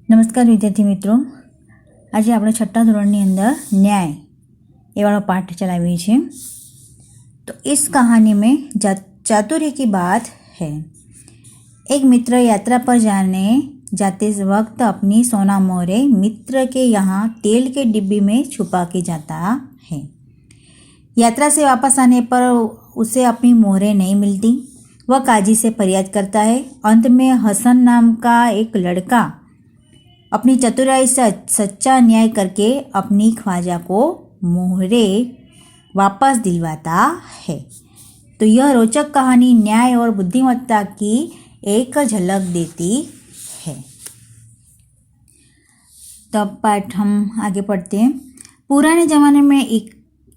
નમસ્કાર વિદ્યાર્થી મિત્રો, આજે આપણે છઠ્ઠા ધોરણની અંદર न्याय ये वाला पाठ चलाविए છીએ। तो इस कहानी में चातुर्य की बात है। एक मित्र यात्रा पर जाते वक्त अपनी सोना मोहरे मित्र के यहाँ तेल के डिब्बी में छुपा के जाता है। यात्रा से वापस आने पर उसे अपनी मोहरे नहीं मिलती। वह काजी से फरियाद करता है। अंत में हसन नाम का एक लड़का अपनी चतुराई से सच्चा न्याय करके अपनी ख्वाजा को मोहरे वापस दिलवाता है। तो यह रोचक कहानी न्याय और बुद्धिमत्ता की एक झलक देती है। तब पाठ हम आगे पढ़ते हैं। पुराने ज़माने में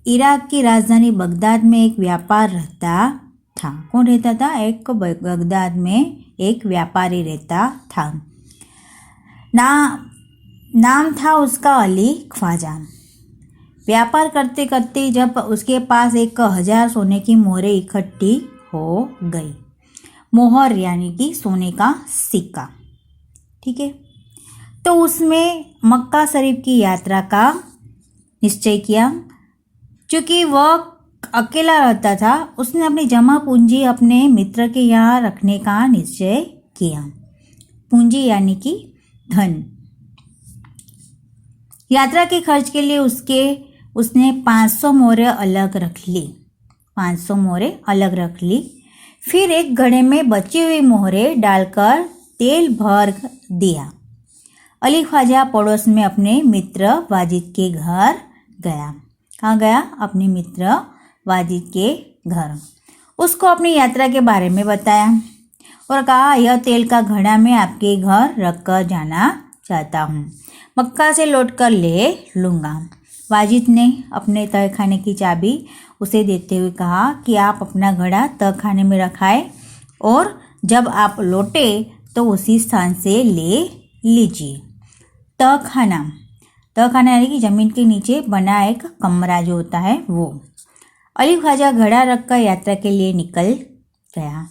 इराक की राजधानी बगदाद में एक व्यापार रहता था। कौन रहता था? एक बगदाद में एक व्यापारी रहता था। नाम था उसका अली ख्वाजा। व्यापार करते करते जब उसके पास 1000 सोने की मोहरें इकट्ठी हो गई। मोहर यानी कि सोने का सिक्का, ठीक है। तो उसमें मक्का शरीफ की यात्रा का निश्चय किया। क्योंकि वह अकेला रहता था, उसने अपनी जमा पूंजी अपने मित्र के यहाँ रखने का निश्चय किया। पूंजी यानी कि धन। यात्रा के खर्च के लिए उसने 500 मोहरें अलग रख ली। 500 मोहरें अलग रख ली। फिर एक घड़े में बची हुई मोहरें डालकर तेल भर दिया। अली ख्वाजा पड़ोस में अपने मित्र वाजिद के घर गया। कहाँ गया? अपने मित्र वाजिद के घर। उसको अपनी यात्रा के बारे में बताया और कहा, यह तेल का घड़ा मैं आपके घर रख कर जाना चाहता हूँ। मक्का से लौट कर ले लूँगा। वाजिद ने अपने तहखाने की चाबी उसे देते हुए कहा कि आप अपना घड़ा तहखाने में रखाए और जब आप लौटे तो उसी स्थान से ले लीजिए। तहखाना यानी कि ज़मीन के नीचे बना एक कमरा जो होता है वो। अली ख्वाजा घड़ा रखकर यात्रा के लिए निकल गया।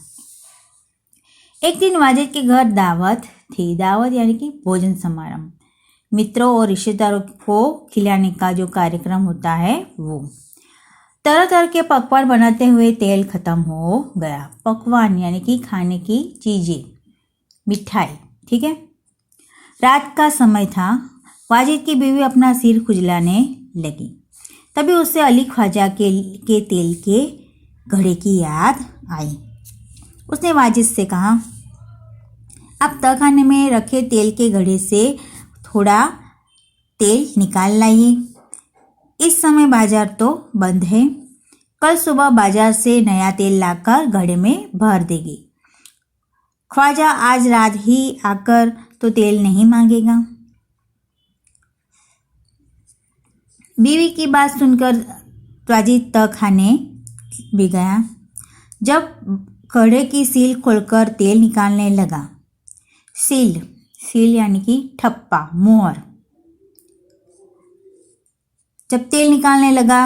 एक दिन वाजिद के घर दावत थी। दावत यानी कि भोजन समारोह। मित्रों और रिश्तेदारों को खिलाने का जो कार्यक्रम होता है वो। तरह तरह के पकवान बनाते हुए तेल खत्म हो गया। पकवान यानी कि खाने की चीज़ें, मिठाई, ठीक है। रात का समय था। वाजिद की बीवी अपना सिर खुजलाने लगी। तभी उसे अली ख्वाजा के तेल के घड़े की याद आई। उसने वाजिद से कहा, आप तहखाने में रखे तेल के घड़े से थोड़ा तेल निकाल लाइए। इस समय बाजार तो बंद है। कल सुबह बाजार से नया तेल लाकर घड़े में भर देगी। ख्वाजा आज रात ही आकर तो तेल नहीं मांगेगा। बीवी की बात सुनकर वाजिद तहखाने भी गया। जब घड़े की सील खोलकर तेल निकालने लगा। सील यानी कि ठप्पा, मोहर। जब तेल निकालने लगा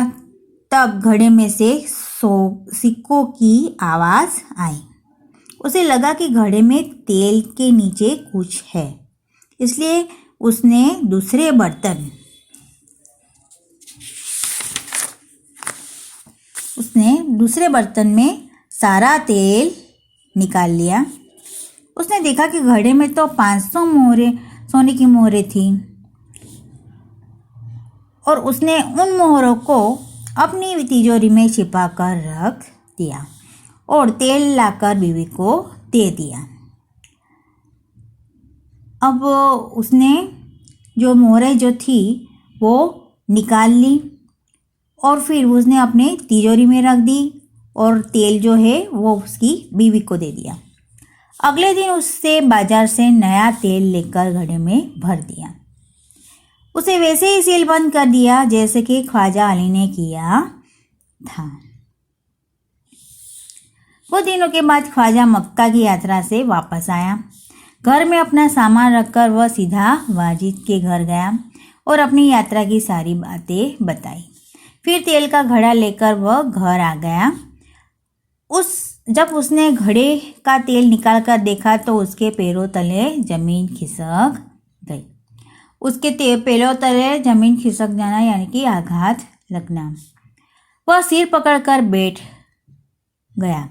तब घड़े में से सिक्कों की आवाज़ आई। उसे लगा कि घड़े में तेल के नीचे कुछ है, इसलिए उसने दूसरे बर्तन में सारा तेल निकाल लिया। उसने देखा कि घड़े में तो 500 मोहरें, सोने की मोहरें थी और उसने उन मोहरों को अपनी तिजोरी में छिपा कर रख दिया और तेल लाकर बीवी को दे दिया। अब उसने जो मोहरें जो थी वो निकाल ली और फिर उसने अपने तिजोरी में रख दी और तेल जो है वो उसकी बीवी को दे दिया। अगले दिन उससे बाजार से नया तेल लेकर घड़े में भर दिया। उसे वैसे ही सील बंद कर दिया जैसे कि ख्वाजा अली ने किया था। कुछ दिनों के बाद ख्वाजा मक्का की यात्रा से वापस आया। घर में अपना सामान रखकर वह सीधा वाजिद के घर गया और अपनी यात्रा की सारी बातें बताई। फिर तेल का घड़ा लेकर वह घर आ गया। जब उसने घड़े का तेल निकाल कर देखा तो उसके पैरों तले जमीन खिसक गई। उसके पैरों तले जमीन खिसक जाना यानी कि आघात लगना। वह सिर पकड़कर बैठ गया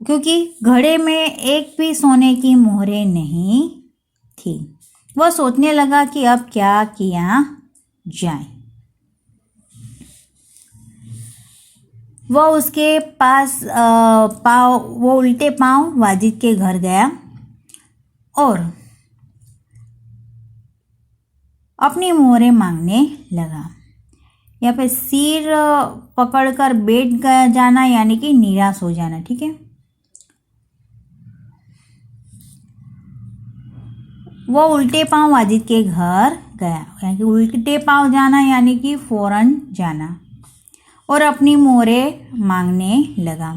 क्योंकि घड़े में एक भी सोने की मोहरें नहीं थी। वह सोचने लगा कि अब क्या किया जाए। वह उसके पास वो उल्टे पांव वाजिद के घर गया और अपनी मोहरें मांगने लगा। यहाँ पे सिर पकड़कर बैठ जाना यानी कि निराश हो जाना, ठीक है। वो उल्टे पांव वाजिद के घर गया, यानी कि उल्टे पांव जाना यानी कि फौरन जाना, और अपनी मोहरें मांगने लगा।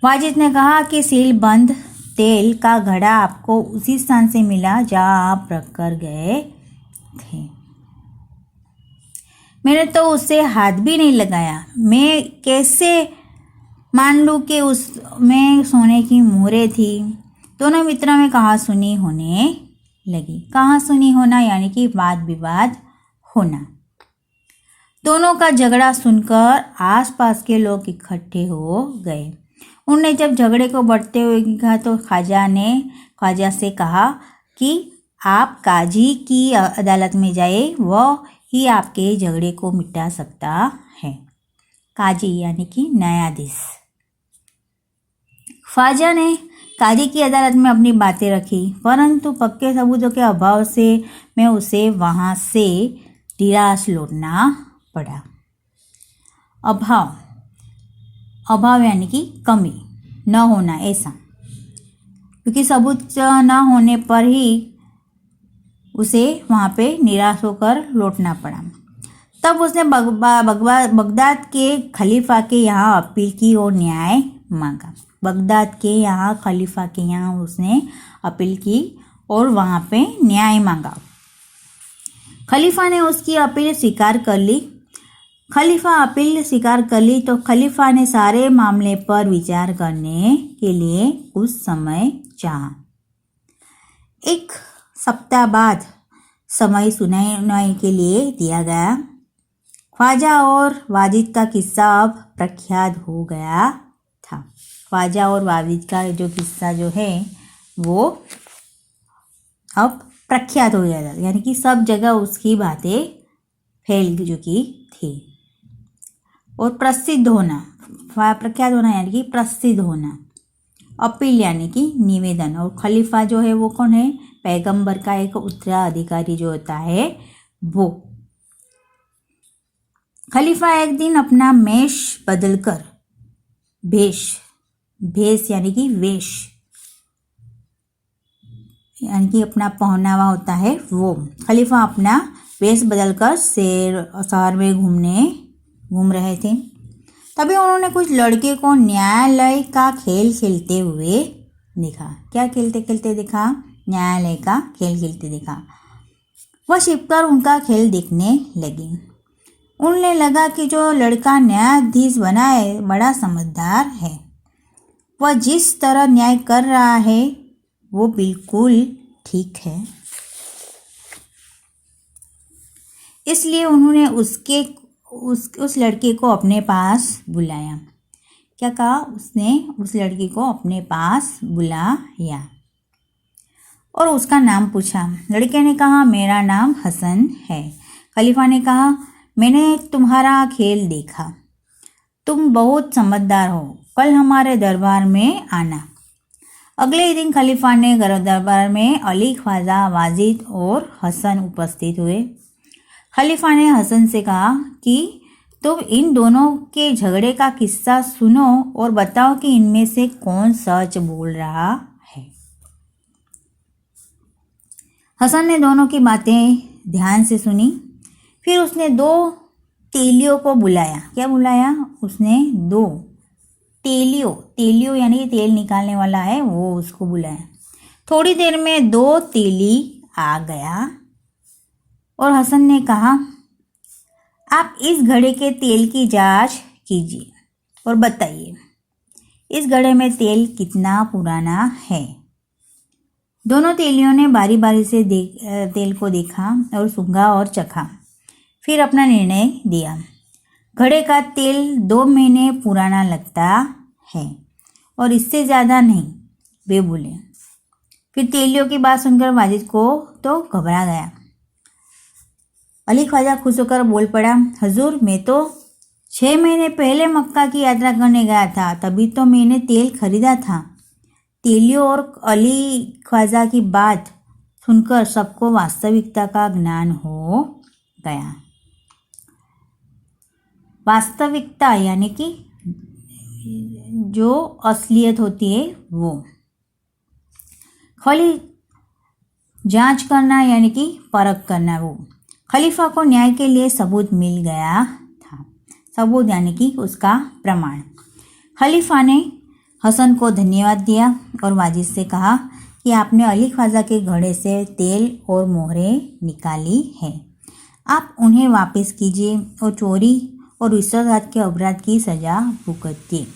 वाजिद ने कहा कि सील बंद तेल का घड़ा आपको उसी स्थान से मिला जहाँ आप रख कर गए थे। मैंने तो उससे हाथ भी नहीं लगाया। मैं कैसे मान लूँ कि उसमें सोने की मोहरें थी। दोनों मित्रों में कहासुनी होने लगी। कहासुनी होना यानी कि वाद विवाद होना। दोनों का झगड़ा सुनकर आसपास के लोग इकट्ठे हो गए। उन्होंने जब झगड़े को बढ़ते हुए देखा तो ख्वाजा ने ख्वाजा से कहा कि आप काजी की अदालत में जाइए, वह ही आपके झगड़े को मिटा सकता है। काजी यानी कि न्यायाधीश। ख्वाजा ने काजी की अदालत में अपनी बातें रखी, परंतु पक्के सबूतों के अभाव से मैं उसे वहाँ से निराश लौटना पड़ा। अभाव यानी कि कमी, न होना, ऐसा, क्योंकि सबूत न होने पर ही उसे वहाँ पे निराश होकर लौटना पड़ा। तब उसने बगदाद के खलीफा के यहाँ अपील की और न्याय मांगा। बगदाद के यहाँ खलीफा के यहाँ उसने अपील की और वहाँ पे न्याय मांगा। खलीफा ने उसकी अपील स्वीकार कर ली। खलीफा अपील स्वीकार कर ली तो खलीफा ने सारे मामले पर विचार करने के लिए कुछ समय चाहा। 1 सप्ताह बाद समय सुनाने के लिए दिया गया। ख्वाजा और वाजिद का किस्सा अब प्रख्यात हो गया था। ख्वाजा और वाजिद का जो किस्सा जो है वो अब प्रख्यात हो गया था, यानी कि सब जगह उसकी बातें फैल चुकी थी। और प्रसिद्ध होना, प्रख्यात होना यानी कि प्रसिद्ध होना। अपील यानी कि निवेदन। और खलीफा जो है वो कौन है? पैगंबर का एक उत्तराधिकारी जो होता है वो। खलीफा एक दिन अपना मेष बदलकर, भेष यानी कि वेश यानी कि अपना पहनावा होता है वो। खलीफा अपना वेश बदलकर शहर में घूम रहे थे। तभी उन्होंने कुछ लड़के को न्यायालय का खेल खेलते हुए देखा। क्या खेलते देखा? न्यायालय का खेल खेलते देखा। वह छिपकर उनका खेल देखने लगी। उन्हें लगा कि जो लड़का न्यायाधीश बना है बड़ा समझदार है। वह जिस तरह न्याय कर रहा है वो बिल्कुल ठीक है। इसलिए उन्होंने उस लड़के को अपने पास बुलाया। क्या कहा उसने? उस लड़के को अपने पास बुलाया और उसका नाम पूछा। लड़के ने कहा मेरा नाम हसन है। खलीफा ने कहा मैंने तुम्हारा खेल देखा, तुम बहुत समझदार हो, कल हमारे दरबार में आना। अगले ही दिन खलीफा ने दरबार में अली, ख्वाजा, वाजिद और हसन उपस्थित हुए। खलीफा ने हसन से कहा कि तुम इन दोनों के झगड़े का किस्सा सुनो और बताओ कि इनमें से कौन सच बोल रहा है। हसन ने दोनों की बातें ध्यान से सुनी। फिर उसने 2 तेलियों को बुलाया। क्या बुलाया उसने? 2 तेलियो यानी कि तेल निकालने वाला है वो, उसको बुलाया। थोड़ी देर में 2 तेली आ गया और हसन ने कहा आप इस घड़े के तेल की जांच कीजिए और बताइए इस घड़े में तेल कितना पुराना है। दोनों तेलियों ने बारी बारी से तेल को देखा और सूंघा और चखा, फिर अपना निर्णय दिया। घड़े का तेल 2 महीने पुराना लगता है और इससे ज़्यादा नहीं, वे बोले। फिर तेलियों की बात सुनकर वाजिद को तो घबरा गया। अली ख्वाजा खुश होकर बोल पड़ा, हजूर, मैं तो 6 महीने पहले मक्का की यात्रा करने गया था, तभी तो मैंने तेल खरीदा था। तेलियों और अली ख्वाजा की बात सुनकर सबको वास्तविकता का ज्ञान हो गया। वास्तविकता यानी कि जो असलियत होती है वो। जांच करना यानी कि परख करना वो। खलीफा को न्याय के लिए सबूत मिल गया था। सबूत यानी कि उसका प्रमाण। खलीफा ने हसन को धन्यवाद दिया और वाजिद से कहा कि आपने अली ख्वाजा के घड़े से तेल और मोहरें निकाली है, आप उन्हें वापस कीजिए और चोरी और विश्वासघात के अपराध की सजा भुगतिए।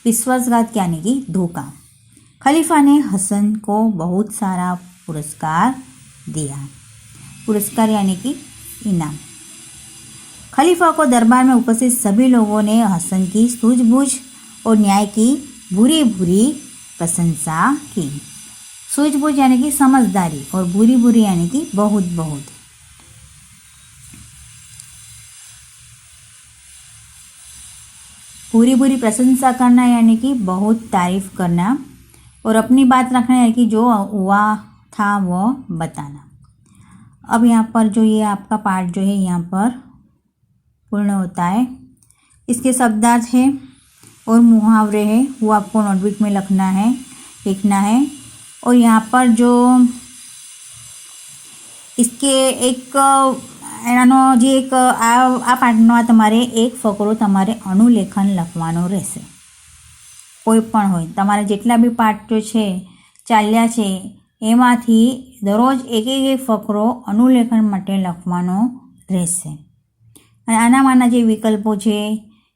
विश्वासघात यानी कि धोखा। खलीफा ने हसन को बहुत सारा पुरस्कार दिया। पुरस्कार यानी कि इनाम। खलीफा को दरबार में उपस्थित सभी लोगों ने हसन की सूझबूझ और न्याय की बुरी बुरी प्रशंसा की। सूझबूझ यानी कि समझदारी और बुरी बुरी यानी कि बहुत बहुत। पूरी बुरी प्रशंसा करना यानी कि बहुत तारीफ करना और अपनी बात रखना यानी कि जो हुआ था वो बताना। अब यहाँ पर जो ये आपका पाठ जो है यहाँ पर पूर्ण होता है। इसके शब्दार्थ है और मुहावरे है वो आपको नोटबुक में लिखना है। और यहाँ पर जो इसके एक એનો જે એક આ પાઠમાં તમારે એક ફકરો તમારે અનુલેખન લખવાનો રહેશે। કોઈ પણ હોય તમારે જેટલા બી પાઠ જો છે ચાલ્યા છે એમાંથી દરરોજ એક ફકરો અનુલેખન માટે લખવાનો રહેશે અને આનામાંના જે વિકલ્પો છે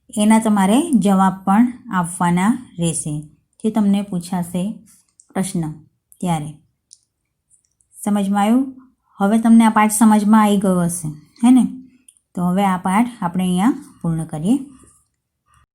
એના તમારે જવાબ પણ આપવાના રહેશે જે તમને પૂછાશે પ્રશ્ન ત્યારે। સમજમાં આવ્યું? હવે તમને આ પાઠ સમજમાં આવી ગયો હશે, હે ને? તો હવે આ પાઠ આપણે અહીંયા પૂર્ણ કરીએ।